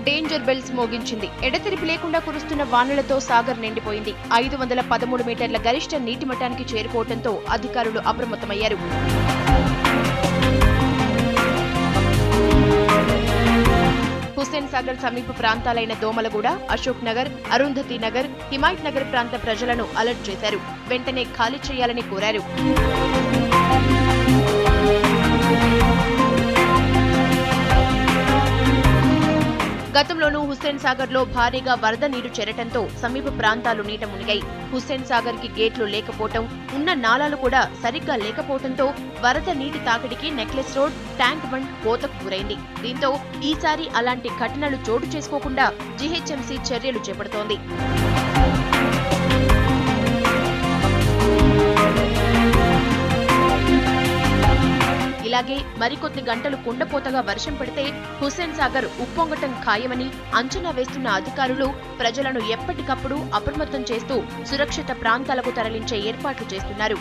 Danger bells మోగించింది. ఎడతెరిపి లేకుండా కురుస్తున్న వానలతో సాగర్ నిండిపోయింది. 513 మీటర్ల గరిష్ట నీటి మట్టానికి చేరుకోవడంతో అధికారులు అప్రమత్తమయ్యారు. హుస్సేన్ సాగర్ సమీప ప్రాంతాలైన దోమలగూడ, అశోక్ నగర్, అరుంధతి నగర్, హిమాయత్ నగర్ ప్రాంత ప్రజలను అలర్ట్ చేశారు. వెంటనే ఖాళీ చేయాలని కోరారు. గతంలోనూ హుస్సేన్ సాగర్ లో భారీగా వరద నీరు చేరటంతో సమీప ప్రాంతాలు నీట మునిగాయి. హుస్సేన్ సాగర్ కి గేట్లు లేకపోవటం, ఉన్న నాలాలు కూడా సరిగ్గా లేకపోవడంతో వరద నీటి తాకిడికి నెక్లెస్ రోడ్, ట్యాంక్ బండ్ కోతకు గురైంది. దీంతో ఈసారి అలాంటి ఘటనలు చోటు చేసుకోకుండా జీహెచ్ఎంసీ చర్యలు చేపడుతోంది. ఇలాగే మరికొద్ది గంటలు కుండపోతగా వర్షం పడితే హుస్సేన్ సాగర్ ఉప్పొంగటం ఖాయమని అంచనా వేస్తున్న అధికారులు ప్రజలను ఎప్పటికప్పుడు అప్రమత్తం చేస్తూ సురక్షిత ప్రాంతాలకు తరలించే ఏర్పాట్లు చేస్తున్నారు.